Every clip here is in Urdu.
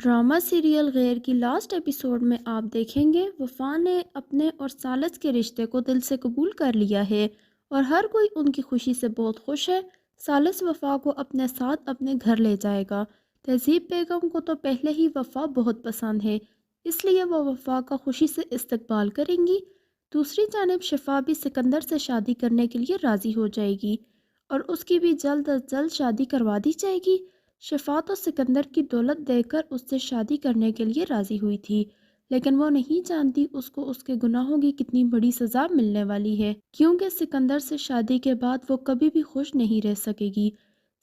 ڈرامہ سیریل غیر کی لاسٹ ایپیسوڈ میں آپ دیکھیں گے وفا نے اپنے اور سالس کے رشتے کو دل سے قبول کر لیا ہے اور ہر کوئی ان کی خوشی سے بہت خوش ہے۔ سالس وفا کو اپنے ساتھ اپنے گھر لے جائے گا۔ تہذیب بیگم کو تو پہلے ہی وفا بہت پسند ہے، اس لیے وہ وفا کا خوشی سے استقبال کریں گی۔ دوسری جانب شفا بھی سکندر سے شادی کرنے کے لیے راضی ہو جائے گی اور اس کی بھی جلد از جلد شادی کروا دی جائے گی۔ شفا تو سکندر کی دولت دے کر اس سے شادی کرنے کے لیے راضی ہوئی تھی، لیکن وہ نہیں جانتی اس کو اس کے گناہوں کی کتنی بڑی سزا ملنے والی ہے، کیونکہ سکندر سے شادی کے بعد وہ کبھی بھی خوش نہیں رہ سکے گی۔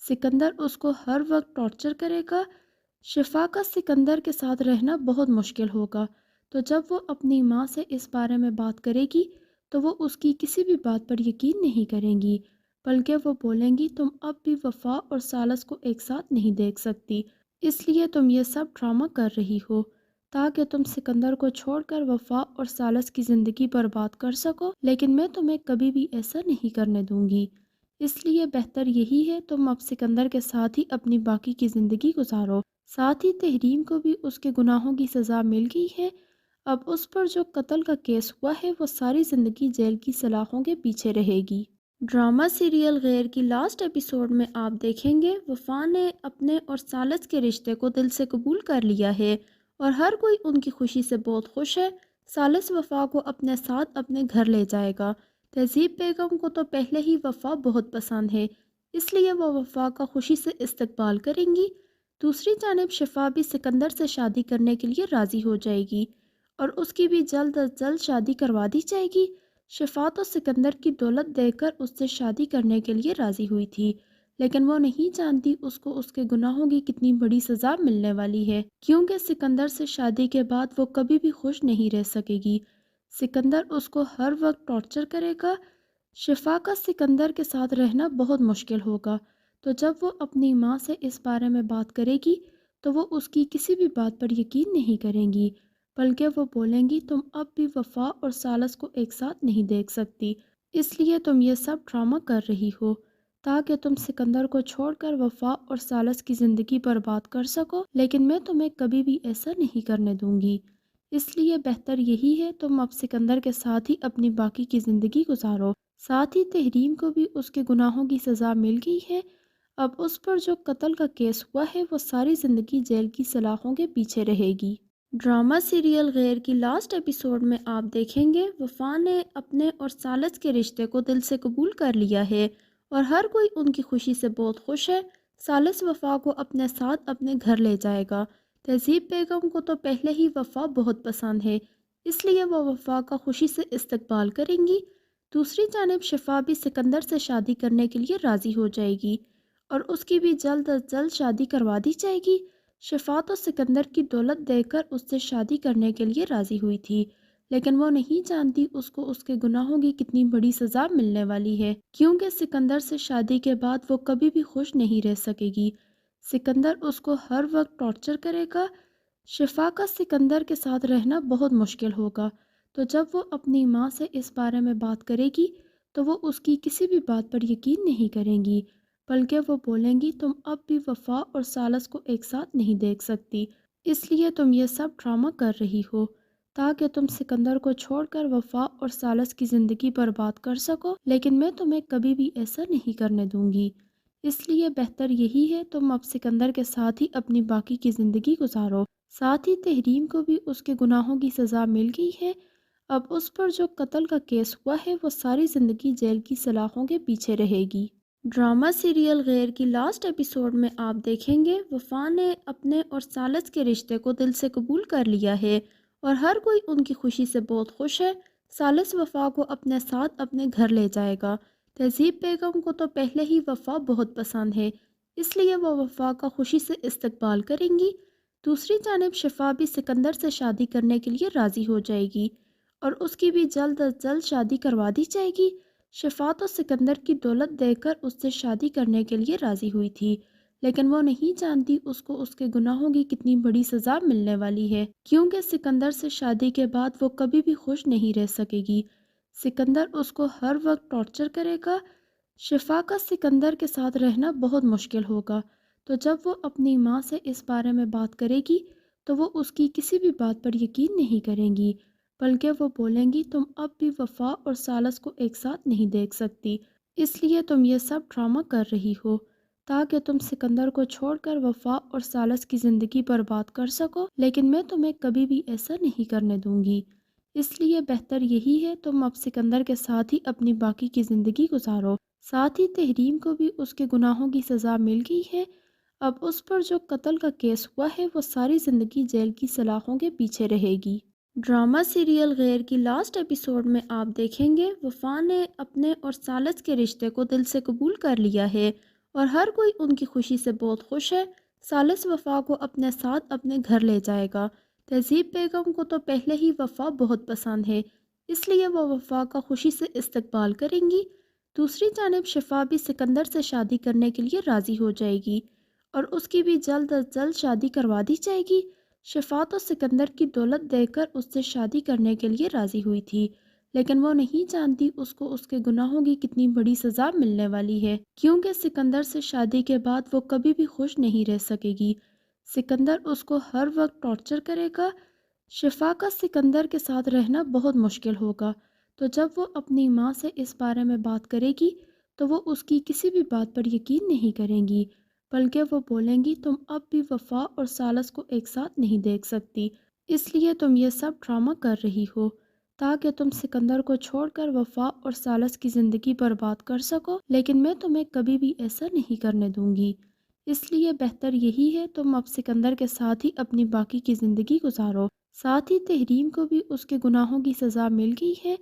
سکندر اس کو ہر وقت ٹارچر کرے گا۔ شفا کا سکندر کے ساتھ رہنا بہت مشکل ہوگا، تو جب وہ اپنی ماں سے اس بارے میں بات کرے گی تو وہ اس کی کسی بھی بات پر یقین نہیں کریں گی، بلکہ وہ بولیں گی تم اب بھی وفا اور سالس کو ایک ساتھ نہیں دیکھ سکتی، اس لیے تم یہ سب ڈرامہ کر رہی ہو تاکہ تم سکندر کو چھوڑ کر وفا اور سالس کی زندگی برباد کر سکو، لیکن میں تمہیں کبھی بھی ایسا نہیں کرنے دوں گی، اس لیے بہتر یہی ہے تم اب سکندر کے ساتھ ہی اپنی باقی کی زندگی گزارو۔ ساتھ ہی تحریم کو بھی اس کے گناہوں کی سزا مل گئی ہے، اب اس پر جو قتل کا کیس ہوا ہے وہ ساری زندگی جیل کی سلاخوں کے پیچھے رہے گی۔ ڈرامہ سیریل غیر کی لاسٹ ایپیسوڈ میں آپ دیکھیں گے وفا نے اپنے اور سالس کے رشتے کو دل سے قبول کر لیا ہے اور ہر کوئی ان کی خوشی سے بہت خوش ہے۔ سالس وفا کو اپنے ساتھ اپنے گھر لے جائے گا۔ تہذیب بیگم کو تو پہلے ہی وفا بہت پسند ہے، اس لیے وہ وفا کا خوشی سے استقبال کریں گی۔ دوسری جانب شفا بھی سکندر سے شادی کرنے کے لیے راضی ہو جائے گی اور اس کی بھی جلد از جلد شادی کروا دی جائے گی۔ شفا تو سکندر کی دولت دے کر اس سے شادی کرنے کے لیے راضی ہوئی تھی، لیکن وہ نہیں جانتی اس کو اس کے گناہوں کی کتنی بڑی سزا ملنے والی ہے، کیونکہ سکندر سے شادی کے بعد وہ کبھی بھی خوش نہیں رہ سکے گی۔ سکندر اس کو ہر وقت ٹارچر کرے گا۔ شفا کا سکندر کے ساتھ رہنا بہت مشکل ہوگا، تو جب وہ اپنی ماں سے اس بارے میں بات کرے گی تو وہ اس کی کسی بھی بات پر یقین نہیں کریں گی، بلکہ وہ بولیں گی تم اب بھی وفا اور سالس کو ایک ساتھ نہیں دیکھ سکتی، اس لیے تم یہ سب ڈرامہ کر رہی ہو تاکہ تم سکندر کو چھوڑ کر وفا اور سالس کی زندگی برباد کر سکو، لیکن میں تمہیں کبھی بھی ایسا نہیں کرنے دوں گی، اس لیے بہتر یہی ہے تم اب سکندر کے ساتھ ہی اپنی باقی کی زندگی گزارو۔ ساتھ ہی تحریم کو بھی اس کے گناہوں کی سزا مل گئی ہے، اب اس پر جو قتل کا کیس ہوا ہے وہ ساری زندگی جیل کی سلاخوں کے پیچھے رہے گی۔ ڈرامہ سیریل غیر کی لاسٹ ایپیسوڈ میں آپ دیکھیں گے وفا نے اپنے اور سالس کے رشتے کو دل سے قبول کر لیا ہے اور ہر کوئی ان کی خوشی سے بہت خوش ہے۔ سالس وفا کو اپنے ساتھ اپنے گھر لے جائے گا۔ تہذیب بیگم کو تو پہلے ہی وفا بہت پسند ہے، اس لیے وہ وفا کا خوشی سے استقبال کریں گی۔ دوسری جانب شفا بھی سکندر سے شادی کرنے کے لیے راضی ہو جائے گی اور اس کی بھی جلد از جلد شادی کروا دی جائے گی۔ شفا تو سکندر کی دولت دے کر اس سے شادی کرنے کے لیے راضی ہوئی تھی، لیکن وہ نہیں جانتی اس کو اس کے گناہوں کی کتنی بڑی سزا ملنے والی ہے، کیونکہ سکندر سے شادی کے بعد وہ کبھی بھی خوش نہیں رہ سکے گی۔ سکندر اس کو ہر وقت ٹارچر کرے گا۔ شفا کا سکندر کے ساتھ رہنا بہت مشکل ہوگا، تو جب وہ اپنی ماں سے اس بارے میں بات کرے گی تو وہ اس کی کسی بھی بات پر یقین نہیں کریں گی، بلکہ وہ بولیں گی تم اب بھی وفا اور سالس کو ایک ساتھ نہیں دیکھ سکتی، اس لیے تم یہ سب ڈرامہ کر رہی ہو تاکہ تم سکندر کو چھوڑ کر وفا اور سالس کی زندگی برباد کر سکو، لیکن میں تمہیں کبھی بھی ایسا نہیں کرنے دوں گی، اس لیے بہتر یہی ہے تم اب سکندر کے ساتھ ہی اپنی باقی کی زندگی گزارو۔ ساتھ ہی تحریم کو بھی اس کے گناہوں کی سزا مل گئی ہے، اب اس پر جو قتل کا کیس ہوا ہے وہ ساری زندگی جیل کی سلاخوں کے پیچھے رہے گی۔ ڈرامہ سیریل غیر کی لاسٹ ایپیسوڈ میں آپ دیکھیں گے وفا نے اپنے اور سالس کے رشتے کو دل سے قبول کر لیا ہے اور ہر کوئی ان کی خوشی سے بہت خوش ہے۔ سالس وفا کو اپنے ساتھ اپنے گھر لے جائے گا۔ تہذیب بیگم کو تو پہلے ہی وفا بہت پسند ہے، اس لیے وہ وفا کا خوشی سے استقبال کریں گی۔ دوسری جانب شفا بھی سکندر سے شادی کرنے کے لیے راضی ہو جائے گی اور اس کی بھی جلد از جلد شادی کروا دی جائے گی۔ شفا تو سکندر کی دولت دے کر اس سے شادی کرنے کے لیے راضی ہوئی تھی، لیکن وہ نہیں جانتی اس کو اس کے گناہوں کی کتنی بڑی سزا ملنے والی ہے، کیونکہ سکندر سے شادی کے بعد وہ کبھی بھی خوش نہیں رہ سکے گی۔ سکندر اس کو ہر وقت ٹارچر کرے گا۔ شفا کا سکندر کے ساتھ رہنا بہت مشکل ہوگا، تو جب وہ اپنی ماں سے اس بارے میں بات کرے گی تو وہ اس کی کسی بھی بات پر یقین نہیں کریں گی، بلکہ وہ بولیں گی تم اب بھی وفا اور سالس کو ایک ساتھ نہیں دیکھ سکتی، اس لیے تم یہ سب ڈرامہ کر رہی ہو تاکہ تم سکندر کو چھوڑ کر وفا اور سالس کی زندگی برباد کر سکو، لیکن میں تمہیں کبھی بھی ایسا نہیں کرنے دوں گی، اس لیے بہتر یہی ہے تم اب سکندر کے ساتھ ہی اپنی باقی کی زندگی گزارو۔ ساتھ ہی تحریم کو بھی اس کے گناہوں کی سزا مل گئی ہے، اب اس پر جو قتل کا کیس ہوا ہے وہ ساری زندگی جیل کی سلاخوں کے پیچھے رہے گی۔ ڈرامہ سیریل غیر کی لاسٹ ایپیسوڈ میں آپ دیکھیں گے وفا نے اپنے اور سالس کے رشتے کو دل سے قبول کر لیا ہے اور ہر کوئی ان کی خوشی سے بہت خوش ہے۔ سالس وفا کو اپنے ساتھ اپنے گھر لے جائے گا۔ تہذیب بیگم کو تو پہلے ہی وفا بہت پسند ہے، اس لیے وہ وفا کا خوشی سے استقبال کریں گی۔ دوسری جانب شفا بھی سکندر سے شادی کرنے کے لیے راضی ہو جائے گی اور اس کی بھی جلد از جلد شادی کروا دی جائے گی۔ شفا تو سکندر کی دولت دے کر اس سے شادی کرنے کے لیے راضی ہوئی تھی، لیکن وہ نہیں جانتی اس کو اس کے گناہوں کی کتنی بڑی سزا ملنے والی ہے، کیونکہ سکندر سے شادی کے بعد وہ کبھی بھی خوش نہیں رہ سکے گی۔ سکندر اس کو ہر وقت ٹارچر کرے گا۔ شفا کا سکندر کے ساتھ رہنا بہت مشکل ہوگا، تو جب وہ اپنی ماں سے اس بارے میں بات کرے گی تو وہ اس کی کسی بھی بات پر یقین نہیں کریں گی، بلکہ وہ بولیں گی تم اب بھی وفا اور سالس کو ایک ساتھ نہیں دیکھ سکتی، اس لیے تم یہ سب ڈرامہ کر رہی ہو تاکہ تم سکندر کو چھوڑ کر وفا اور سالس کی زندگی برباد کر سکو، لیکن میں تمہیں کبھی بھی ایسا نہیں کرنے دوں گی، اس لیے بہتر یہی ہے تم اب سکندر کے ساتھ ہی اپنی باقی کی زندگی گزارو۔ ساتھ ہی تحریم کو بھی اس کے گناہوں کی سزا مل گئی ہے،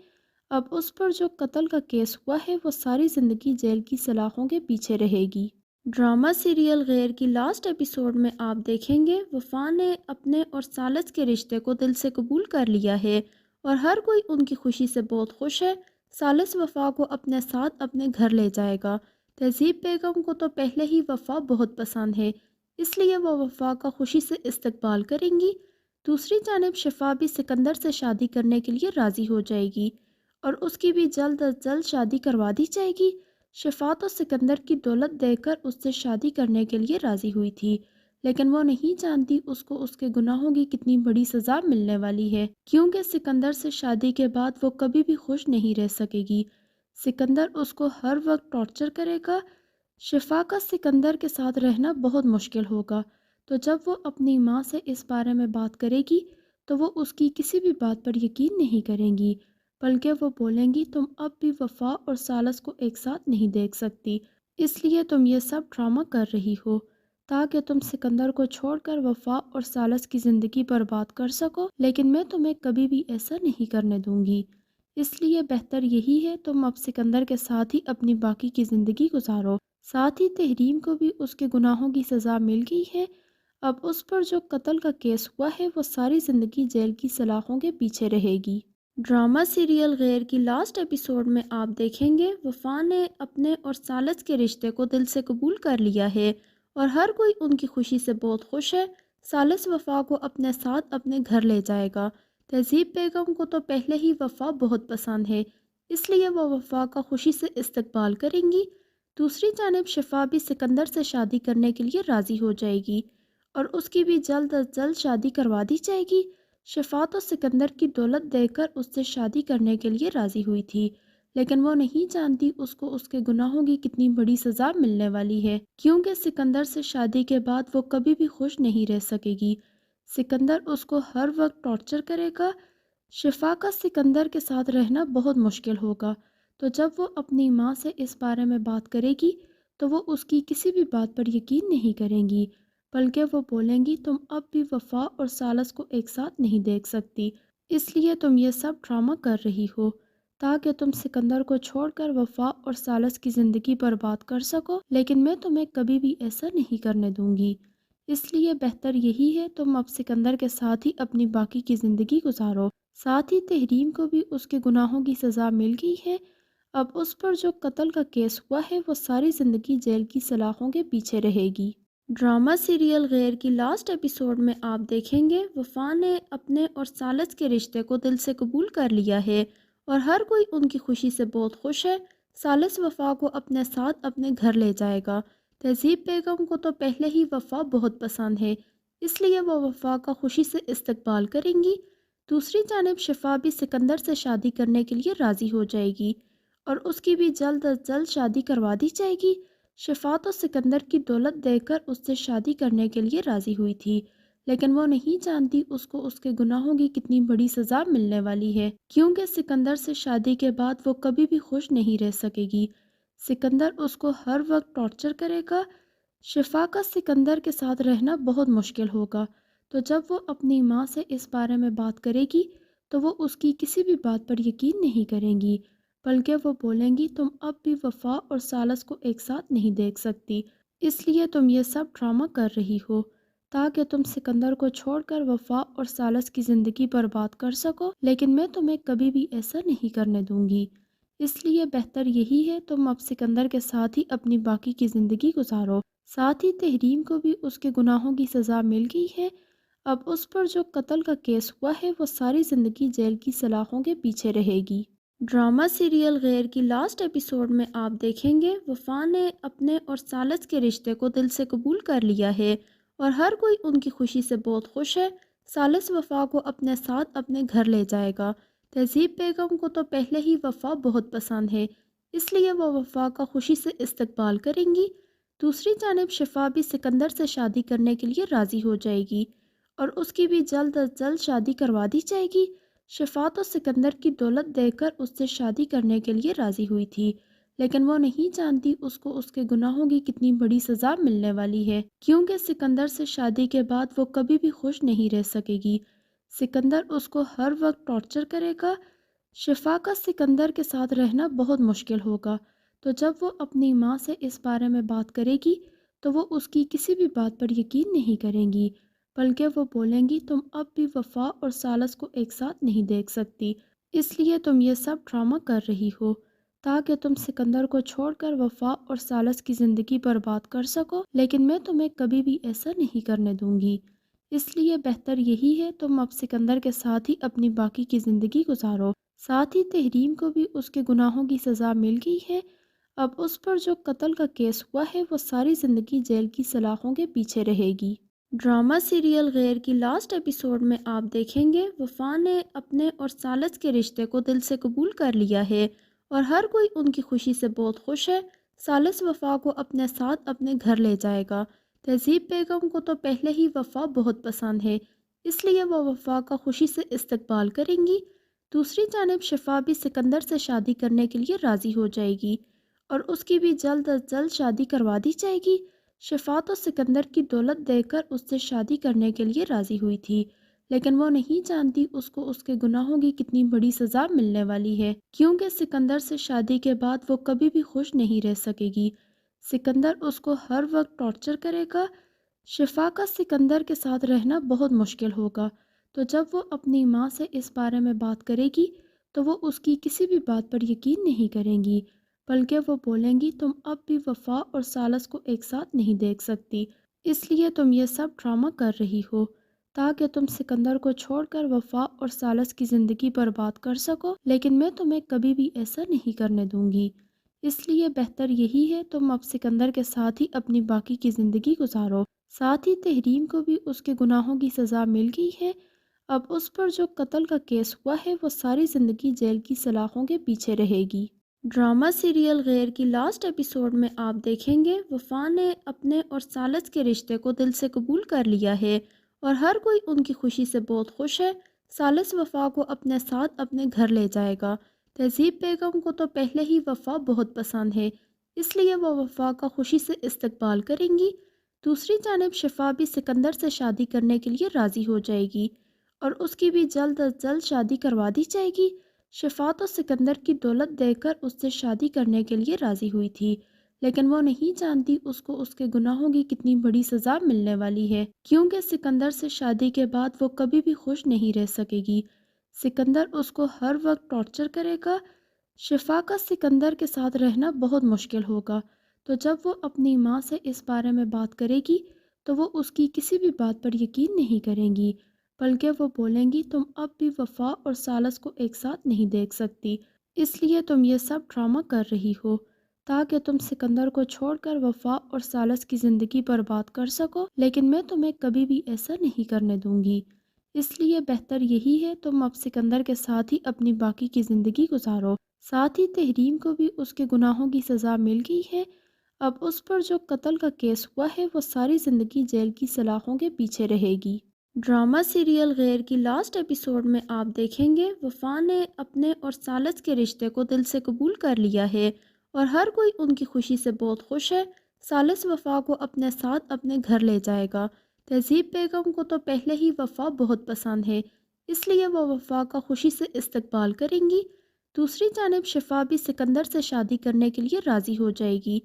اب اس پر جو قتل کا کیس ہوا ہے وہ ساری زندگی جیل کی سلاخوں کے پیچھے رہے گی۔ ڈرامہ سیریل غیر کی لاسٹ ایپیسوڈ میں آپ دیکھیں گے وفا نے اپنے اور سالس کے رشتے کو دل سے قبول کر لیا ہے اور ہر کوئی ان کی خوشی سے بہت خوش ہے۔ سالس وفا کو اپنے ساتھ اپنے گھر لے جائے گا۔ تہذیب بیگم کو تو پہلے ہی وفا بہت پسند ہے، اس لیے وہ وفا کا خوشی سے استقبال کریں گی۔ دوسری جانب شفا بھی سکندر سے شادی کرنے کے لیے راضی ہو جائے گی اور اس کی بھی جلد از جلد شادی کروا دی جائے گی۔ شفا تو سکندر کی دولت دے کر اس سے شادی کرنے کے لیے راضی ہوئی تھی، لیکن وہ نہیں جانتی اس کو اس کے گناہوں کی کتنی بڑی سزا ملنے والی ہے، کیونکہ سکندر سے شادی کے بعد وہ کبھی بھی خوش نہیں رہ سکے گی۔ سکندر اس کو ہر وقت ٹارچر کرے گا۔ شفا کا سکندر کے ساتھ رہنا بہت مشکل ہوگا، تو جب وہ اپنی ماں سے اس بارے میں بات کرے گی تو وہ اس کی کسی بھی بات پر یقین نہیں کریں گی، بلکہ وہ بولیں گی تم اب بھی وفا اور سالس کو ایک ساتھ نہیں دیکھ سکتی، اس لیے تم یہ سب ڈرامہ کر رہی ہو تاکہ تم سکندر کو چھوڑ کر وفا اور سالس کی زندگی برباد کر سکو، لیکن میں تمہیں کبھی بھی ایسا نہیں کرنے دوں گی، اس لیے بہتر یہی ہے تم اب سکندر کے ساتھ ہی اپنی باقی کی زندگی گزارو۔ ساتھ ہی تحریم کو بھی اس کے گناہوں کی سزا مل گئی ہے، اب اس پر جو قتل کا کیس ہوا ہے وہ ساری زندگی جیل کی سلاخوں کے پیچھے رہے گی۔ ڈرامہ سیریل غیر کی لاسٹ ایپیسوڈ میں آپ دیکھیں گے وفا نے اپنے اور سالس کے رشتے کو دل سے قبول کر لیا ہے اور ہر کوئی ان کی خوشی سے بہت خوش ہے۔ سالس وفا کو اپنے ساتھ اپنے گھر لے جائے گا۔ تہذیب بیگم کو تو پہلے ہی وفا بہت پسند ہے، اس لیے وہ وفا کا خوشی سے استقبال کریں گی۔ دوسری جانب شفا بھی سکندر سے شادی کرنے کے لیے راضی ہو جائے گی اور اس کی بھی جلد از جلد شادی کروا دی جائے گی۔ شفا تو سکندر کی دولت دے کر اس سے شادی کرنے کے لیے راضی ہوئی تھی، لیکن وہ نہیں جانتی اس کو اس کے گناہوں کی کتنی بڑی سزا ملنے والی ہے، کیونکہ سکندر سے شادی کے بعد وہ کبھی بھی خوش نہیں رہ سکے گی۔ سکندر اس کو ہر وقت ٹارچر کرے گا۔ شفا کا سکندر کے ساتھ رہنا بہت مشکل ہوگا، تو جب وہ اپنی ماں سے اس بارے میں بات کرے گی تو وہ اس کی کسی بھی بات پر یقین نہیں کریں گی، بلکہ وہ بولیں گی تم اب بھی وفا اور سالس کو ایک ساتھ نہیں دیکھ سکتی، اس لیے تم یہ سب ڈرامہ کر رہی ہو تاکہ تم سکندر کو چھوڑ کر وفا اور سالس کی زندگی برباد کر سکو، لیکن میں تمہیں کبھی بھی ایسا نہیں کرنے دوں گی، اس لیے بہتر یہی ہے تم اب سکندر کے ساتھ ہی اپنی باقی کی زندگی گزارو۔ ساتھ ہی تحریم کو بھی اس کے گناہوں کی سزا مل گئی ہے، اب اس پر جو قتل کا کیس ہوا ہے وہ ساری زندگی جیل کی سلاخوں کے پیچھے رہے گی۔ ڈرامہ سیریل غیر کی لاسٹ ایپیسوڈ میں آپ دیکھیں گے وفا نے اپنے اور سالس کے رشتے کو دل سے قبول کر لیا ہے اور ہر کوئی ان کی خوشی سے بہت خوش ہے۔ سالس وفا کو اپنے ساتھ اپنے گھر لے جائے گا۔ تہذیب بیگم کو تو پہلے ہی وفا بہت پسند ہے، اس لیے وہ وفا کا خوشی سے استقبال کریں گی۔ دوسری جانب شفا بھی سکندر سے شادی کرنے کے لیے راضی ہو جائے گی اور اس کی بھی جلد از جلد شادی کروا دی جائے گی۔ شفا تو سکندر کی دولت دے کر اس سے شادی کرنے کے لیے راضی ہوئی تھی، لیکن وہ نہیں جانتی اس کو اس کے گناہوں کی کتنی بڑی سزا ملنے والی ہے، کیونکہ سکندر سے شادی کے بعد وہ کبھی بھی خوش نہیں رہ سکے گی۔ سکندر اس کو ہر وقت ٹارچر کرے گا۔ شفا کا سکندر کے ساتھ رہنا بہت مشکل ہوگا، تو جب وہ اپنی ماں سے اس بارے میں بات کرے گی تو وہ اس کی کسی بھی بات پر یقین نہیں کریں گی، بلکہ وہ بولیں گی تم اب بھی وفا اور سالس کو ایک ساتھ نہیں دیکھ سکتی، اس لیے تم یہ سب ڈرامہ کر رہی ہو تاکہ تم سکندر کو چھوڑ کر وفا اور سالس کی زندگی برباد کر سکو، لیکن میں تمہیں کبھی بھی ایسا نہیں کرنے دوں گی۔ اس لیے بہتر یہی ہے تم اب سکندر کے ساتھ ہی اپنی باقی کی زندگی گزارو۔ ساتھ ہی تحریم کو بھی اس کے گناہوں کی سزا مل گئی ہے۔ اب اس پر جو قتل کا کیس ہوا ہے وہ ساری زندگی جیل کی سلاخوں کے پیچھے رہے گی۔ ڈرامہ سیریل غیر کی لاسٹ ایپیسوڈ میں آپ دیکھیں گے وفا نے اپنے اور سالس کے رشتے کو دل سے قبول کر لیا ہے اور ہر کوئی ان کی خوشی سے بہت خوش ہے۔ سالس وفا کو اپنے ساتھ اپنے گھر لے جائے گا۔ تہذیب بیگم کو تو پہلے ہی وفا بہت پسند ہے، اس لیے وہ وفا کا خوشی سے استقبال کریں گی۔ دوسری جانب شفا بھی سکندر سے شادی کرنے کے لیے راضی ہو جائے گی اور اس کی بھی جلد از جلد شادی کروا دی جائے گی۔ شفا تو سکندر کی دولت دے کر اس سے شادی کرنے کے لیے راضی ہوئی تھی، لیکن وہ نہیں جانتی اس کو اس کے گناہوں کی کتنی بڑی سزا ملنے والی ہے، کیونکہ سکندر سے شادی کے بعد وہ کبھی بھی خوش نہیں رہ سکے گی۔ سکندر اس کو ہر وقت ٹارچر کرے گا۔ شفا کا سکندر کے ساتھ رہنا بہت مشکل ہوگا، تو جب وہ اپنی ماں سے اس بارے میں بات کرے گی تو وہ اس کی کسی بھی بات پر یقین نہیں کریں گی، بلکہ وہ بولیں گی تم اب بھی وفا اور سالس کو ایک ساتھ نہیں دیکھ سکتی، اس لیے تم یہ سب ڈرامہ کر رہی ہو تاکہ تم سکندر کو چھوڑ کر وفا اور سالس کی زندگی برباد کر سکو، لیکن میں تمہیں کبھی بھی ایسا نہیں کرنے دوں گی۔ اس لیے بہتر یہی ہے تم اب سکندر کے ساتھ ہی اپنی باقی کی زندگی گزارو۔ ساتھ ہی تحریم کو بھی اس کے گناہوں کی سزا مل گئی ہے۔ اب اس پر جو قتل کا کیس ہوا ہے وہ ساری زندگی جیل کی سلاخوں کے پیچھے رہے گی۔ ڈرامہ سیریل غیر کی لاسٹ ایپیسوڈ میں آپ دیکھیں گے وفا نے اپنے اور سالس کے رشتے کو دل سے قبول کر لیا ہے اور ہر کوئی ان کی خوشی سے بہت خوش ہے۔ سالس وفا کو اپنے ساتھ اپنے گھر لے جائے گا۔ تہذیب بیگم کو تو پہلے ہی وفا بہت پسند ہے، اس لیے وہ وفا کا خوشی سے استقبال کریں گی۔ دوسری جانب شفا بھی سکندر سے شادی کرنے کے لیے راضی ہو جائے گی اور اس کی بھی جلد از جلد شادی کروا دی جائے گی۔ شفا تو سکندر کی دولت دے کر اس سے شادی کرنے کے لیے راضی ہوئی تھی، لیکن وہ نہیں جانتی اس کو اس کے گناہوں کی کتنی بڑی سزا ملنے والی ہے، کیونکہ سکندر سے شادی کے بعد وہ کبھی بھی خوش نہیں رہ سکے گی۔ سکندر اس کو ہر وقت ٹارچر کرے گا۔ شفا کا سکندر کے ساتھ رہنا بہت مشکل ہوگا، تو جب وہ اپنی ماں سے اس بارے میں بات کرے گی تو وہ اس کی کسی بھی بات پر یقین نہیں کریں گی، بلکہ وہ بولیں گی تم اب بھی وفا اور سالس کو ایک ساتھ نہیں دیکھ سکتی، اس لیے تم یہ سب ڈرامہ کر رہی ہو تاکہ تم سکندر کو چھوڑ کر وفا اور سالس کی زندگی برباد کر سکو، لیکن میں تمہیں کبھی بھی ایسا نہیں کرنے دوں گی۔ اس لیے بہتر یہی ہے تم اب سکندر کے ساتھ ہی اپنی باقی کی زندگی گزارو۔ ساتھ ہی تحریم کو بھی اس کے گناہوں کی سزا مل گئی ہے۔ اب اس پر جو قتل کا کیس ہوا ہے وہ ساری زندگی جیل کی سلاخوں کے پیچھے رہے گی۔ ڈرامہ سیریل غیر کی لاسٹ ایپیسوڈ میں آپ دیکھیں گے وفا نے اپنے اور سالس کے رشتے کو دل سے قبول کر لیا ہے اور ہر کوئی ان کی خوشی سے بہت خوش ہے۔ سالس وفا کو اپنے ساتھ اپنے گھر لے جائے گا۔ تہذیب بیگم کو تو پہلے ہی وفا بہت پسند ہے، اس لیے وہ وفا کا خوشی سے استقبال کریں گی۔ دوسری جانب شفا بھی سکندر سے شادی کرنے کے لیے راضی ہو جائے گی اور اس کی بھی جلد از جلد شادی کروا دی جائے گی۔ شفا تو سکندر کی دولت دے کر اس سے شادی کرنے کے لیے راضی ہوئی تھی، لیکن وہ نہیں جانتی اس کو اس کے گناہوں کی کتنی بڑی سزا ملنے والی ہے، کیونکہ سکندر سے شادی کے بعد وہ کبھی بھی خوش نہیں رہ سکے گی۔ سکندر اس کو ہر وقت ٹارچر کرے گا۔ شفا کا سکندر کے ساتھ رہنا بہت مشکل ہوگا، تو جب وہ اپنی ماں سے اس بارے میں بات کرے گی تو وہ اس کی کسی بھی بات پر یقین نہیں کریں گی، بلکہ وہ بولیں گی تم اب بھی وفا اور سالس کو ایک ساتھ نہیں دیکھ سکتی، اس لیے تم یہ سب ڈرامہ کر رہی ہو تاکہ تم سکندر کو چھوڑ کر وفا اور سالس کی زندگی برباد کر سکو، لیکن میں تمہیں کبھی بھی ایسا نہیں کرنے دوں گی۔ اس لیے بہتر یہی ہے تم اب سکندر کے ساتھ ہی اپنی باقی کی زندگی گزارو۔ ساتھ ہی تحریم کو بھی اس کے گناہوں کی سزا مل گئی ہے۔ اب اس پر جو قتل کا کیس ہوا ہے وہ ساری زندگی جیل کی سلاخوں کے پیچھے رہے گی۔ ڈرامہ سیریل غیر کی لاسٹ ایپیسوڈ میں آپ دیکھیں گے وفا نے اپنے اور سالس کے رشتے کو دل سے قبول کر لیا ہے اور ہر کوئی ان کی خوشی سے بہت خوش ہے۔ سالس وفا کو اپنے ساتھ اپنے گھر لے جائے گا۔ تہذیب بیگم کو تو پہلے ہی وفا بہت پسند ہے، اس لیے وہ وفا کا خوشی سے استقبال کریں گی۔ دوسری جانب شفا بھی سکندر سے شادی کرنے کے لیے راضی ہو جائے گی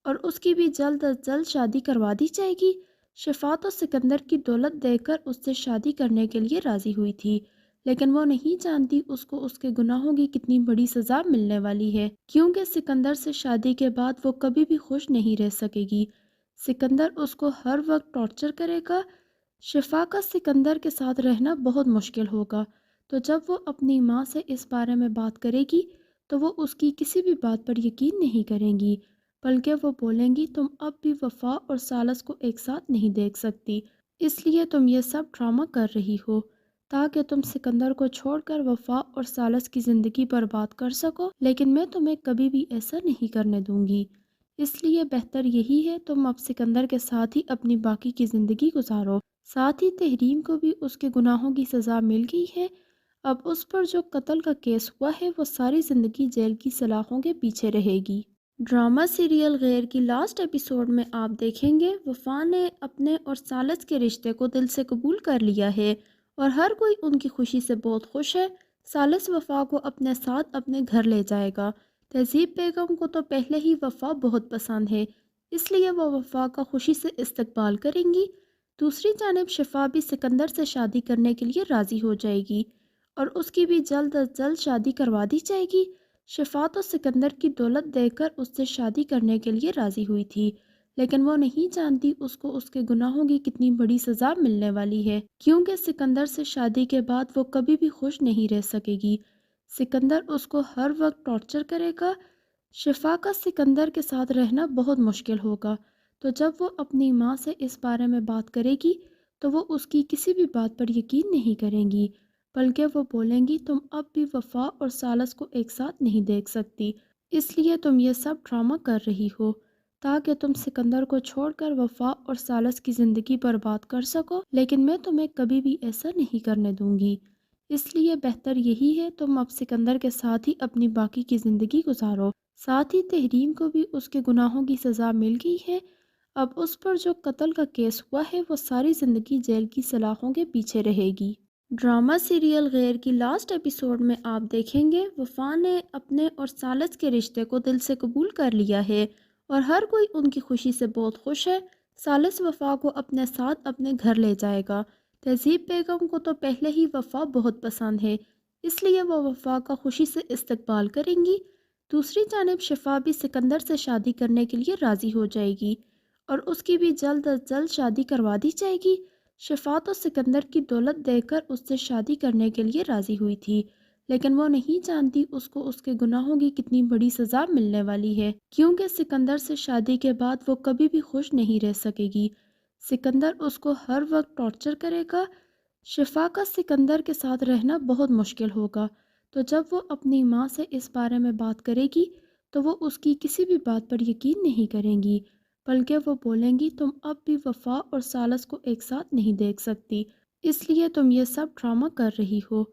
اور اس کی بھی جلد از جلد شادی کروا دی جائے گی۔ شفا تو سکندر کی دولت دے کر اس سے شادی کرنے کے لیے راضی ہوئی تھی، لیکن وہ نہیں جانتی اس کو اس کے گناہوں کی کتنی بڑی سزا ملنے والی ہے، کیونکہ سکندر سے شادی کے بعد وہ کبھی بھی خوش نہیں رہ سکے گی۔ سکندر اس کو ہر وقت ٹارچر کرے گا۔ شفا کا سکندر کے ساتھ رہنا بہت مشکل ہوگا، تو جب وہ اپنی ماں سے اس بارے میں بات کرے گی تو وہ اس کی کسی بھی بات پر یقین نہیں کریں گی، بلکہ وہ بولیں گی تم اب بھی وفا اور سالس کو ایک ساتھ نہیں دیکھ سکتی، اس لیے تم یہ سب ڈرامہ کر رہی ہو تاکہ تم سکندر کو چھوڑ کر وفا اور سالس کی زندگی برباد کر سکو، لیکن میں تمہیں کبھی بھی ایسا نہیں کرنے دوں گی۔ اس لیے بہتر یہی ہے تم اب سکندر کے ساتھ ہی اپنی باقی کی زندگی گزارو۔ ساتھ ہی تحریم کو بھی اس کے گناہوں کی سزا مل گئی ہے۔ اب اس پر جو قتل کا کیس ہوا ہے وہ ساری زندگی جیل کی سلاخوں کے پیچھے رہے گی۔ ڈرامہ سیریل غیر کی لاسٹ ایپیسوڈ میں آپ دیکھیں گے وفا نے اپنے اور سالس کے رشتے کو دل سے قبول کر لیا ہے اور ہر کوئی ان کی خوشی سے بہت خوش ہے۔ سالس وفا کو اپنے ساتھ اپنے گھر لے جائے گا۔ تہذیب بیگم کو تو پہلے ہی وفا بہت پسند ہے، اس لیے وہ وفا کا خوشی سے استقبال کریں گی۔ دوسری جانب شفا بھی سکندر سے شادی کرنے کے لیے راضی ہو جائے گی اور اس کی بھی جلد از جلد شادی کروا دی جائے گی۔ شفا تو سکندر کی دولت دے کر اس سے شادی کرنے کے لیے راضی ہوئی تھی، لیکن وہ نہیں جانتی اس کو اس کے گناہوں کی کتنی بڑی سزا ملنے والی ہے، کیونکہ سکندر سے شادی کے بعد وہ کبھی بھی خوش نہیں رہ سکے گی۔ سکندر اس کو ہر وقت ٹارچر کرے گا۔ شفا کا سکندر کے ساتھ رہنا بہت مشکل ہوگا، تو جب وہ اپنی ماں سے اس بارے میں بات کرے گی تو وہ اس کی کسی بھی بات پر یقین نہیں کریں گی، بلکہ وہ بولیں گی تم اب بھی وفا اور سالس کو ایک ساتھ نہیں دیکھ سکتی، اس لیے تم یہ سب ڈرامہ کر رہی ہو تاکہ تم سکندر کو چھوڑ کر وفا اور سالس کی زندگی برباد کر سکو، لیکن میں تمہیں کبھی بھی ایسا نہیں کرنے دوں گی۔ اس لیے بہتر یہی ہے تم اب سکندر کے ساتھ ہی اپنی باقی کی زندگی گزارو۔ ساتھ ہی تحریم کو بھی اس کے گناہوں کی سزا مل گئی ہے۔ اب اس پر جو قتل کا کیس ہوا ہے وہ ساری زندگی جیل کی سلاخوں کے پیچھے رہے گی۔ ڈرامہ سیریل غیر کی لاسٹ ایپیسوڈ میں آپ دیکھیں گے وفا نے اپنے اور سالس کے رشتے کو دل سے قبول کر لیا ہے اور ہر کوئی ان کی خوشی سے بہت خوش ہے۔ سالس وفا کو اپنے ساتھ اپنے گھر لے جائے گا۔ تہذیب بیگم کو تو پہلے ہی وفا بہت پسند ہے، اس لیے وہ وفا کا خوشی سے استقبال کریں گی۔ دوسری جانب شفا بھی سکندر سے شادی کرنے کے لیے راضی ہو جائے گی اور اس کی بھی جلد از جلد شادی کروا دی جائے گی۔ شفا تو سکندر کی دولت دے کر اس سے شادی کرنے کے لیے راضی ہوئی تھی، لیکن وہ نہیں جانتی اس کو اس کے گناہوں کی کتنی بڑی سزا ملنے والی ہے، کیونکہ سکندر سے شادی کے بعد وہ کبھی بھی خوش نہیں رہ سکے گی۔ سکندر اس کو ہر وقت ٹارچر کرے گا۔ شفا کا سکندر کے ساتھ رہنا بہت مشکل ہوگا، تو جب وہ اپنی ماں سے اس بارے میں بات کرے گی تو وہ اس کی کسی بھی بات پر یقین نہیں کریں گی، بلکہ وہ بولیں گی تم اب بھی وفا اور سالس کو ایک ساتھ نہیں دیکھ سکتی، اس لیے تم یہ سب ڈرامہ کر رہی ہو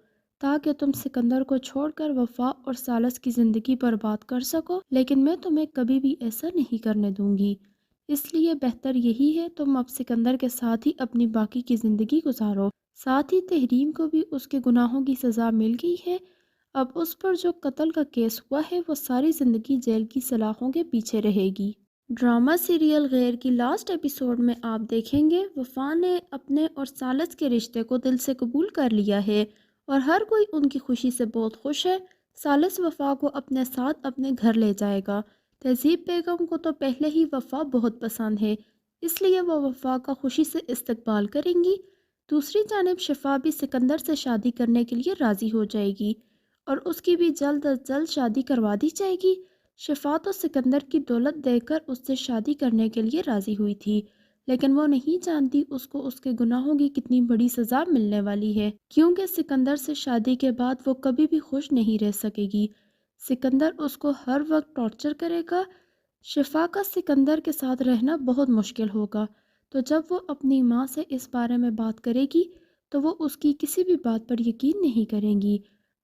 تاکہ تم سکندر کو چھوڑ کر وفا اور سالس کی زندگی برباد کر سکو، لیکن میں تمہیں کبھی بھی ایسا نہیں کرنے دوں گی۔ اس لیے بہتر یہی ہے تم اب سکندر کے ساتھ ہی اپنی باقی کی زندگی گزارو۔ ساتھ ہی تحریم کو بھی اس کے گناہوں کی سزا مل گئی ہے۔ اب اس پر جو قتل کا کیس ہوا ہے وہ ساری زندگی جیل کی سلاخوں کے پیچھے رہے گی۔ ڈرامہ سیریل غیر کی لاسٹ ایپیسوڈ میں آپ دیکھیں گے وفا نے اپنے اور سالس کے رشتے کو دل سے قبول کر لیا ہے اور ہر کوئی ان کی خوشی سے بہت خوش ہے۔ سالس وفا کو اپنے ساتھ اپنے گھر لے جائے گا۔ تہذیب بیگم کو تو پہلے ہی وفا بہت پسند ہے، اس لیے وہ وفا کا خوشی سے استقبال کریں گی۔ دوسری جانب شفا بھی سکندر سے شادی کرنے کے لیے راضی ہو جائے گی اور اس کی بھی جلد از جلد شادی کروا دی جائے گی۔ شفا تو سکندر کی دولت دیکھ کر اس سے شادی کرنے کے لیے راضی ہوئی تھی، لیکن وہ نہیں جانتی اس کو اس کے گناہوں کی کتنی بڑی سزا ملنے والی ہے، کیونکہ سکندر سے شادی کے بعد وہ کبھی بھی خوش نہیں رہ سکے گی۔ سکندر اس کو ہر وقت ٹارچر کرے گا۔ شفا کا سکندر کے ساتھ رہنا بہت مشکل ہوگا، تو جب وہ اپنی ماں سے اس بارے میں بات کرے گی تو وہ اس کی کسی بھی بات پر یقین نہیں کریں گی،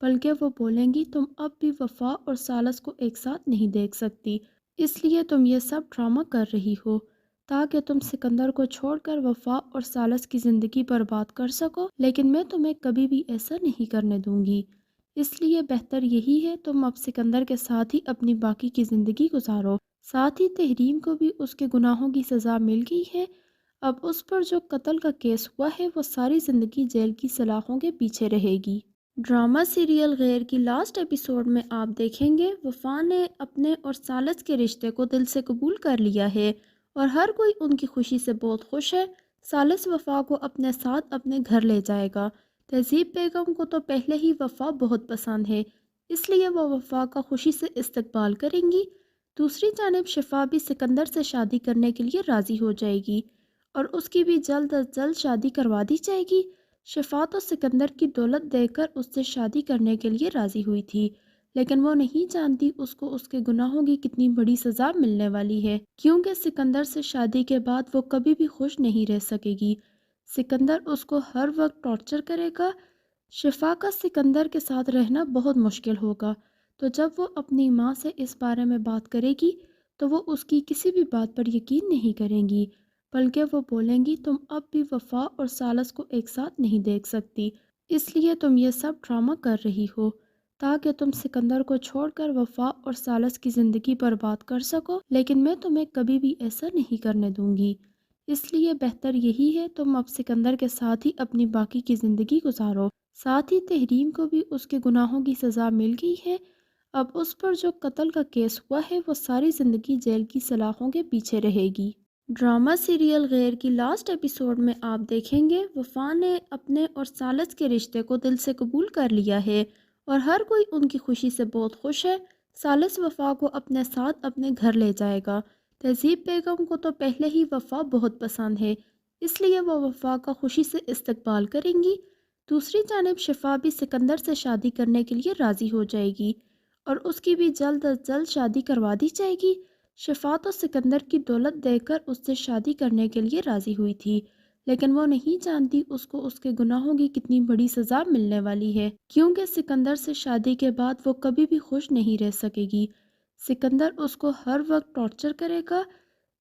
بلکہ وہ بولیں گی تم اب بھی وفا اور سالس کو ایک ساتھ نہیں دیکھ سکتی، اس لیے تم یہ سب ڈرامہ کر رہی ہو تاکہ تم سکندر کو چھوڑ کر وفا اور سالس کی زندگی برباد کر سکو، لیکن میں تمہیں کبھی بھی ایسا نہیں کرنے دوں گی، اس لیے بہتر یہی ہے تم اب سکندر کے ساتھ ہی اپنی باقی کی زندگی گزارو۔ ساتھ ہی تحریم کو بھی اس کے گناہوں کی سزا مل گئی ہے، اب اس پر جو قتل کا کیس ہوا ہے وہ ساری زندگی جیل کی سلاخوں کے پیچھے رہے گی۔ ڈرامہ سیریل غیر کی لاسٹ ایپیسوڈ میں آپ دیکھیں گے وفا نے اپنے اور سالس کے رشتے کو دل سے قبول کر لیا ہے اور ہر کوئی ان کی خوشی سے بہت خوش ہے۔ سالس وفا کو اپنے ساتھ اپنے گھر لے جائے گا۔ تہذیب بیگم کو تو پہلے ہی وفا بہت پسند ہے، اس لیے وہ وفا کا خوشی سے استقبال کریں گی۔ دوسری جانب شفا بھی سکندر سے شادی کرنے کے لیے راضی ہو جائے گی اور اس کی بھی جلد از جلد شادی کروا دی جائے گی۔ شفا تو سکندر کی دولت دیکھ کر اس سے شادی کرنے کے لیے راضی ہوئی تھی، لیکن وہ نہیں جانتی اس کو اس کے گناہوں کی کتنی بڑی سزا ملنے والی ہے، کیونکہ سکندر سے شادی کے بعد وہ کبھی بھی خوش نہیں رہ سکے گی۔ سکندر اس کو ہر وقت ٹارچر کرے گا۔ شفا کا سکندر کے ساتھ رہنا بہت مشکل ہوگا، تو جب وہ اپنی ماں سے اس بارے میں بات کرے گی تو وہ اس کی کسی بھی بات پر یقین نہیں کریں گی، بلکہ وہ بولیں گی تم اب بھی وفا اور سالس کو ایک ساتھ نہیں دیکھ سکتی، اس لیے تم یہ سب ڈرامہ کر رہی ہو تاکہ تم سکندر کو چھوڑ کر وفا اور سالس کی زندگی برباد کر سکو، لیکن میں تمہیں کبھی بھی ایسا نہیں کرنے دوں گی، اس لیے بہتر یہی ہے تم اب سکندر کے ساتھ ہی اپنی باقی کی زندگی گزارو۔ ساتھ ہی تحریم کو بھی اس کے گناہوں کی سزا مل گئی ہے، اب اس پر جو قتل کا کیس ہوا ہے وہ ساری زندگی جیل کی سلاخوں کے پیچھے رہے گی۔ ڈرامہ سیریل غیر کی لاسٹ ایپیسوڈ میں آپ دیکھیں گے وفا نے اپنے اور سالس کے رشتے کو دل سے قبول کر لیا ہے اور ہر کوئی ان کی خوشی سے بہت خوش ہے۔ سالس وفا کو اپنے ساتھ اپنے گھر لے جائے گا۔ تہذیب بیگم کو تو پہلے ہی وفا بہت پسند ہے، اس لیے وہ وفا کا خوشی سے استقبال کریں گی۔ دوسری جانب شفا بھی سکندر سے شادی کرنے کے لیے راضی ہو جائے گی اور اس کی بھی جلد از جلد شادی کروا دی جائے گی۔ شفا تو سکندر کی دولت دیکھ کر اس سے شادی کرنے کے لیے راضی ہوئی تھی، لیکن وہ نہیں جانتی اس کو اس کے گناہوں کی کتنی بڑی سزا ملنے والی ہے، کیونکہ سکندر سے شادی کے بعد وہ کبھی بھی خوش نہیں رہ سکے گی۔ سکندر اس کو ہر وقت ٹارچر کرے گا۔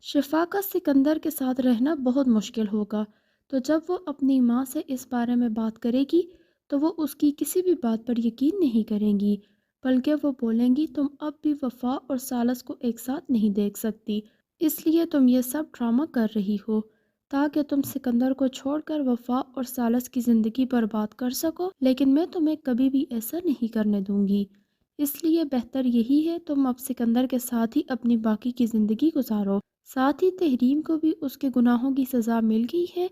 شفا کا سکندر کے ساتھ رہنا بہت مشکل ہوگا، تو جب وہ اپنی ماں سے اس بارے میں بات کرے گی تو وہ اس کی کسی بھی بات پر یقین نہیں کریں گی، بلکہ وہ بولیں گی تم اب بھی وفا اور سالس کو ایک ساتھ نہیں دیکھ سکتی، اس لیے تم یہ سب ڈرامہ کر رہی ہو تاکہ تم سکندر کو چھوڑ کر وفا اور سالس کی زندگی برباد کر سکو، لیکن میں تمہیں کبھی بھی ایسا نہیں کرنے دوں گی، اس لیے بہتر یہی ہے تم اب سکندر کے ساتھ ہی اپنی باقی کی زندگی گزارو۔ ساتھ ہی تحریم کو بھی اس کے گناہوں کی سزا مل گئی ہے،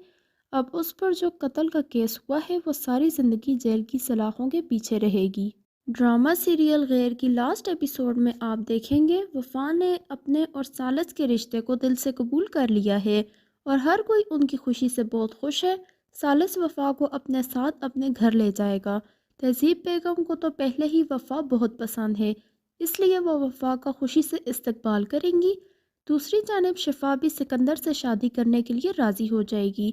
اب اس پر جو قتل کا کیس ہوا ہے وہ ساری زندگی جیل کی سلاخوں کے پیچھے رہے گی۔ ڈرامہ سیریل غیر کی لاسٹ ایپیسوڈ میں آپ دیکھیں گے وفا نے اپنے اور سالس کے رشتے کو دل سے قبول کر لیا ہے اور ہر کوئی ان کی خوشی سے بہت خوش ہے۔ سالس وفا کو اپنے ساتھ اپنے گھر لے جائے گا۔ تہذیب بیگم کو تو پہلے ہی وفا بہت پسند ہے، اس لیے وہ وفا کا خوشی سے استقبال کریں گی۔ دوسری جانب شفا بھی سکندر سے شادی کرنے کے لیے راضی ہو جائے گی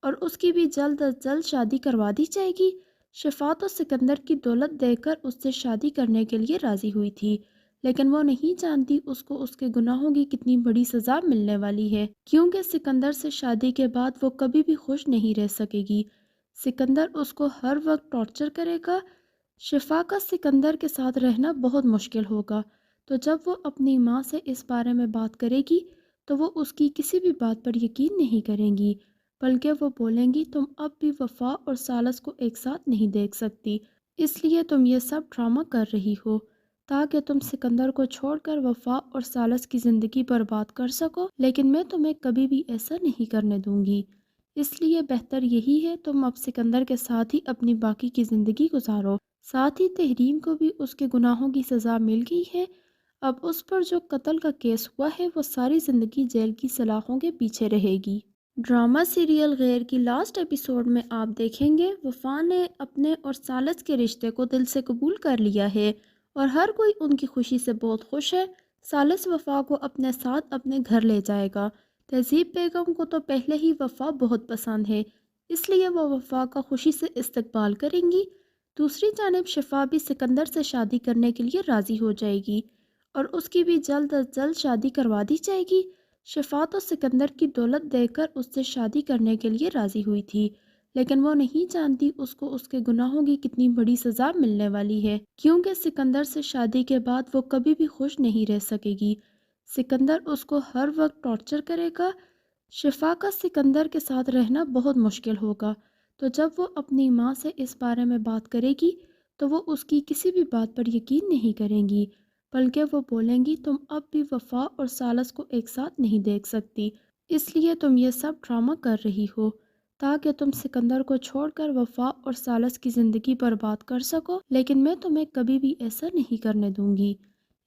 اور اس کی بھی جلد از جلد شادی کروا دی جائے گی۔ شفا تو سکندر کی دولت دیکھ کر اس سے شادی کرنے کے لیے راضی ہوئی تھی، لیکن وہ نہیں جانتی اس کو اس کے گناہوں کی کتنی بڑی سزا ملنے والی ہے، کیونکہ سکندر سے شادی کے بعد وہ کبھی بھی خوش نہیں رہ سکے گی۔ سکندر اس کو ہر وقت ٹارچر کرے گا۔ شفا کا سکندر کے ساتھ رہنا بہت مشکل ہوگا، تو جب وہ اپنی ماں سے اس بارے میں بات کرے گی تو وہ اس کی کسی بھی بات پر یقین نہیں کریں گی، بلکہ وہ بولیں گی تم اب بھی وفا اور سالس کو ایک ساتھ نہیں دیکھ سکتی، اس لیے تم یہ سب ڈرامہ کر رہی ہو تاکہ تم سکندر کو چھوڑ کر وفا اور سالس کی زندگی برباد کر سکو، لیکن میں تمہیں کبھی بھی ایسا نہیں کرنے دوں گی، اس لیے بہتر یہی ہے تم اب سکندر کے ساتھ ہی اپنی باقی کی زندگی گزارو۔ ساتھ ہی تحریم کو بھی اس کے گناہوں کی سزا مل گئی ہے، اب اس پر جو قتل کا کیس ہوا ہے وہ ساری زندگی جیل کی سلاخوں کے پیچھے رہے گی۔ ڈرامہ سیریل غیر کی لاسٹ ایپیسوڈ میں آپ دیکھیں گے وفا نے اپنے اور سالس کے رشتے کو دل سے قبول کر لیا ہے اور ہر کوئی ان کی خوشی سے بہت خوش ہے۔ سالس وفا کو اپنے ساتھ اپنے گھر لے جائے گا۔ تہذیب بیگم کو تو پہلے ہی وفا بہت پسند ہے، اس لیے وہ وفا کا خوشی سے استقبال کریں گی۔ دوسری جانب شفا بھی سکندر سے شادی کرنے کے لیے راضی ہو جائے گی اور اس کی بھی جلد از جلد شادی کروا دی جائے گی۔ شفا تو سکندر کی دولت دے کر اس سے شادی کرنے کے لیے راضی ہوئی تھی، لیکن وہ نہیں جانتی اس کو اس کے گناہوں کی کتنی بڑی سزا ملنے والی ہے، کیونکہ سکندر سے شادی کے بعد وہ کبھی بھی خوش نہیں رہ سکے گی۔ سکندر اس کو ہر وقت ٹارچر کرے گا۔ شفا کا سکندر کے ساتھ رہنا بہت مشکل ہوگا، تو جب وہ اپنی ماں سے اس بارے میں بات کرے گی تو وہ اس کی کسی بھی بات پر یقین نہیں کریں گی، بلکہ وہ بولیں گی تم اب بھی وفا اور سالس کو ایک ساتھ نہیں دیکھ سکتی، اس لیے تم یہ سب ڈرامہ کر رہی ہو تاکہ تم سکندر کو چھوڑ کر وفا اور سالس کی زندگی برباد کر سکو، لیکن میں تمہیں کبھی بھی ایسا نہیں کرنے دوں گی،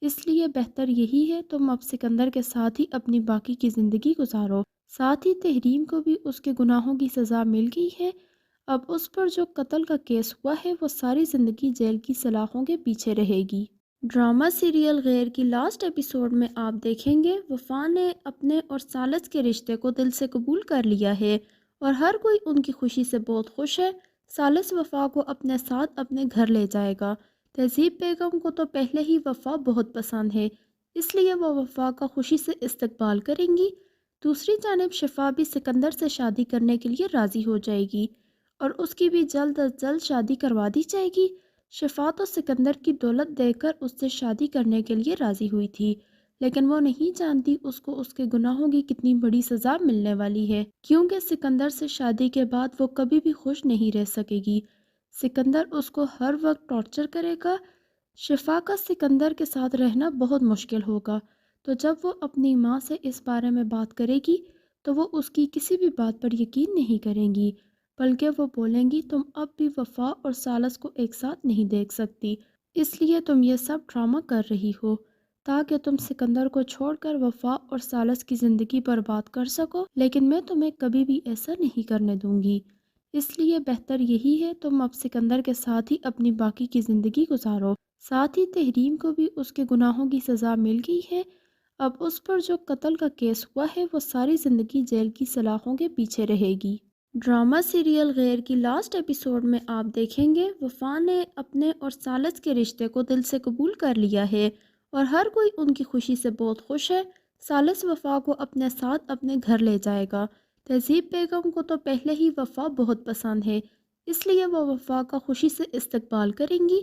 اس لیے بہتر یہی ہے تم اب سکندر کے ساتھ ہی اپنی باقی کی زندگی گزارو۔ ساتھ ہی تحریم کو بھی اس کے گناہوں کی سزا مل گئی ہے۔ اب اس پر جو قتل کا کیس ہوا ہے وہ ساری زندگی جیل کی سلاخوں کے پیچھے رہے گی۔ ڈرامہ سیریل غیر کی لاسٹ ایپیسوڈ میں آپ دیکھیں گے وفا نے اپنے اور سالس کے رشتے کو دل سے قبول کر لیا ہے اور ہر کوئی ان کی خوشی سے بہت خوش ہے۔ سالس وفا کو اپنے ساتھ اپنے گھر لے جائے گا۔ تہذیب بیگم کو تو پہلے ہی وفا بہت پسند ہے، اس لیے وہ وفا کا خوشی سے استقبال کریں گی۔ دوسری جانب شفا بھی سکندر سے شادی کرنے کے لیے راضی ہو جائے گی اور اس کی بھی جلد از جلد شادی کروا دی جائے گی۔ شفا تو سکندر کی دولت دے کر اس سے شادی کرنے کے لیے راضی ہوئی تھی، لیکن وہ نہیں جانتی اس کو اس کے گناہوں کی کتنی بڑی سزا ملنے والی ہے، کیونکہ سکندر سے شادی کے بعد وہ کبھی بھی خوش نہیں رہ سکے گی۔ سکندر اس کو ہر وقت ٹارچر کرے گا۔ شفا کا سکندر کے ساتھ رہنا بہت مشکل ہوگا، تو جب وہ اپنی ماں سے اس بارے میں بات کرے گی تو وہ اس کی کسی بھی بات پر یقین نہیں کریں گی، بلکہ وہ بولیں گی تم اب بھی وفا اور سالس کو ایک ساتھ نہیں دیکھ سکتی، اس لیے تم یہ سب ڈرامہ کر رہی ہو تاکہ تم سکندر کو چھوڑ کر وفا اور سالس کی زندگی برباد کر سکو، لیکن میں تمہیں کبھی بھی ایسا نہیں کرنے دوں گی، اس لیے بہتر یہی ہے تم اب سکندر کے ساتھ ہی اپنی باقی کی زندگی گزارو۔ ساتھ ہی تحریم کو بھی اس کے گناہوں کی سزا مل گئی ہے۔ اب اس پر جو قتل کا کیس ہوا ہے وہ ساری زندگی جیل کی سلاخوں کے پیچھے رہے گی۔ ڈرامہ سیریل غیر کی لاسٹ ایپیسوڈ میں آپ دیکھیں گے وفا نے اپنے اور سالس کے رشتے کو دل سے قبول کر لیا ہے اور ہر کوئی ان کی خوشی سے بہت خوش ہے۔ سالس وفا کو اپنے ساتھ اپنے گھر لے جائے گا۔ تہذیب بیگم کو تو پہلے ہی وفا بہت پسند ہے، اس لیے وہ وفا کا خوشی سے استقبال کریں گی۔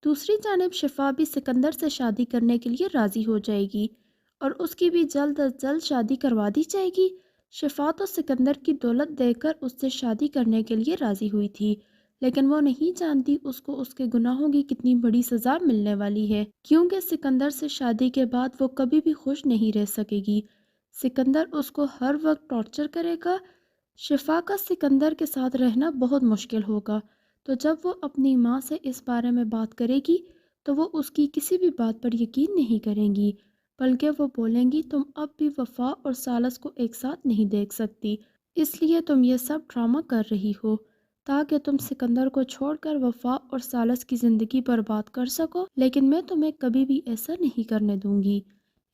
دوسری جانب شفا بھی سکندر سے شادی کرنے کے لیے راضی ہو جائے گی اور اس کی بھی جلد از جلد شادی کروا دی جائے گی۔ شفا تو سکندر کی دولت دے کر اس سے شادی کرنے کے لیے راضی ہوئی تھی، لیکن وہ نہیں جانتی اس کو اس کے گناہوں کی کتنی بڑی سزا ملنے والی ہے، کیونکہ سکندر سے شادی کے بعد وہ کبھی بھی خوش نہیں رہ سکے گی۔ سکندر اس کو ہر وقت ٹارچر کرے گا۔ شفا کا سکندر کے ساتھ رہنا بہت مشکل ہوگا، تو جب وہ اپنی ماں سے اس بارے میں بات کرے گی تو وہ اس کی کسی بھی بات پر یقین نہیں کریں گی، بلکہ وہ بولیں گی تم اب بھی وفا اور سالس کو ایک ساتھ نہیں دیکھ سکتی، اس لیے تم یہ سب ڈرامہ کر رہی ہو تاکہ تم سکندر کو چھوڑ کر وفا اور سالس کی زندگی برباد کر سکو، لیکن میں تمہیں کبھی بھی ایسا نہیں کرنے دوں گی،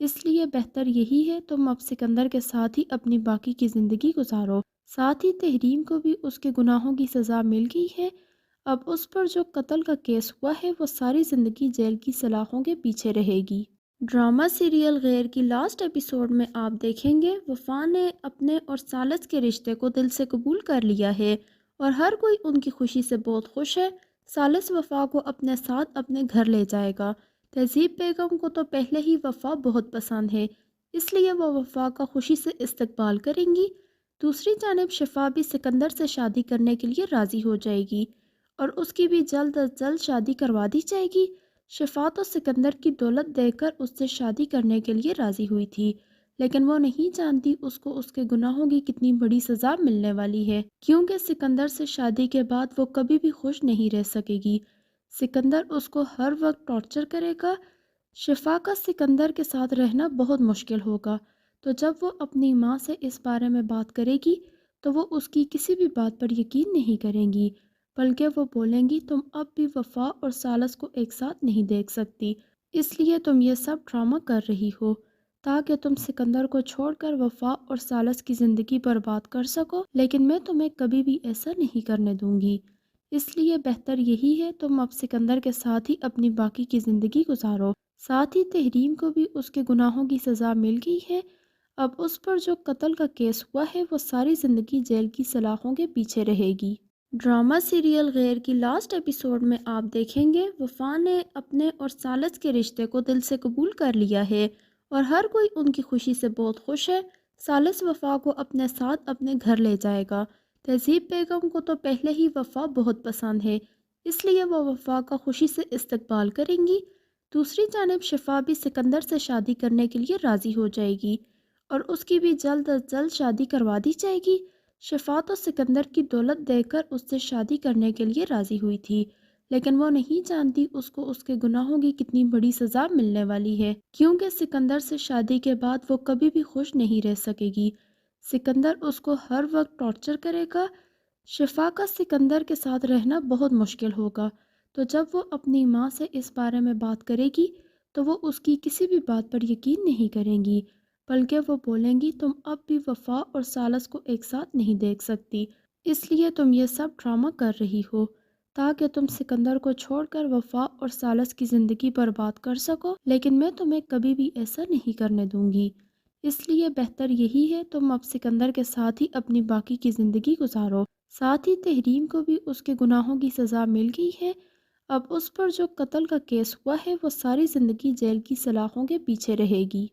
اس لیے بہتر یہی ہے تم اب سکندر کے ساتھ ہی اپنی باقی کی زندگی گزارو۔ ساتھ ہی تحریم کو بھی اس کے گناہوں کی سزا مل گئی ہے۔ اب اس پر جو قتل کا کیس ہوا ہے وہ ساری زندگی جیل کی سلاخوں کے پیچھے رہے گی۔ ڈرامہ سیریل غیر کی لاسٹ ایپیسوڈ میں آپ دیکھیں گے وفا نے اپنے اور سالس کے رشتے کو دل سے قبول کر لیا ہے اور ہر کوئی ان کی خوشی سے بہت خوش ہے۔ سالس وفا کو اپنے ساتھ اپنے گھر لے جائے گا۔ تہذیب بیگم کو تو پہلے ہی وفا بہت پسند ہے، اس لیے وہ وفا کا خوشی سے استقبال کریں گی۔ دوسری جانب شفا بھی سکندر سے شادی کرنے کے لیے راضی ہو جائے گی اور اس کی بھی جلد از جلد شادی کروا دی جائے گی۔ شفا تو سکندر کی دولت دے کر اس سے شادی کرنے کے لیے راضی ہوئی تھی، لیکن وہ نہیں جانتی اس کو اس کے گناہوں کی کتنی بڑی سزا ملنے والی ہے، کیونکہ سکندر سے شادی کے بعد وہ کبھی بھی خوش نہیں رہ سکے گی۔ سکندر اس کو ہر وقت ٹارچر کرے گا۔ شفا کا سکندر کے ساتھ رہنا بہت مشکل ہوگا، تو جب وہ اپنی ماں سے اس بارے میں بات کرے گی تو وہ اس کی کسی بھی بات پر یقین نہیں کریں گی، بلکہ وہ بولیں گی تم اب بھی وفا اور سالس کو ایک ساتھ نہیں دیکھ سکتی، اس لیے تم یہ سب ڈرامہ کر رہی ہو تاکہ تم سکندر کو چھوڑ کر وفا اور سالس کی زندگی برباد کر سکو، لیکن میں تمہیں کبھی بھی ایسا نہیں کرنے دوں گی، اس لیے بہتر یہی ہے تم اب سکندر کے ساتھ ہی اپنی باقی کی زندگی گزارو۔ ساتھ ہی تحریم کو بھی اس کے گناہوں کی سزا مل گئی ہے، اب اس پر جو قتل کا کیس ہوا ہے وہ ساری زندگی جیل کی سلاخوں کے پیچھے رہے گی۔ ڈرامہ سیریل غیر کی لاسٹ ایپیسوڈ میں آپ دیکھیں گے وفا نے اپنے اور سالس کے رشتے کو دل سے قبول کر لیا ہے اور ہر کوئی ان کی خوشی سے بہت خوش ہے۔ سالس وفا کو اپنے ساتھ اپنے گھر لے جائے گا۔ تہذیب بیگم کو تو پہلے ہی وفا بہت پسند ہے، اس لیے وہ وفا کا خوشی سے استقبال کریں گی۔ دوسری جانب شفا بھی سکندر سے شادی کرنے کے لیے راضی ہو جائے گی اور اس کی بھی جلد از جلد شادی کروا دی جائے گی۔ شفا تو سکندر کی دولت دے کر اس سے شادی کرنے کے لیے راضی ہوئی تھی، لیکن وہ نہیں جانتی اس کو اس کے گناہوں کی کتنی بڑی سزا ملنے والی ہے، کیونکہ سکندر سے شادی کے بعد وہ کبھی بھی خوش نہیں رہ سکے گی۔ سکندر اس کو ہر وقت ٹارچر کرے گا۔ شفا کا سکندر کے ساتھ رہنا بہت مشکل ہوگا، تو جب وہ اپنی ماں سے اس بارے میں بات کرے گی تو وہ اس کی کسی بھی بات پر یقین نہیں کریں گی، بلکہ وہ بولیں گی تم اب بھی وفا اور سالس کو ایک ساتھ نہیں دیکھ سکتی، اس لیے تم یہ سب ڈرامہ کر رہی ہو تاکہ تم سکندر کو چھوڑ کر وفا اور سالس کی زندگی برباد کر سکو، لیکن میں تمہیں کبھی بھی ایسا نہیں کرنے دوں گی، اس لیے بہتر یہی ہے تم اب سکندر کے ساتھ ہی اپنی باقی کی زندگی گزارو۔ ساتھ ہی تحریم کو بھی اس کے گناہوں کی سزا مل گئی ہے، اب اس پر جو قتل کا کیس ہوا ہے وہ ساری زندگی جیل کی سلاخوں کے پیچھے رہے گی۔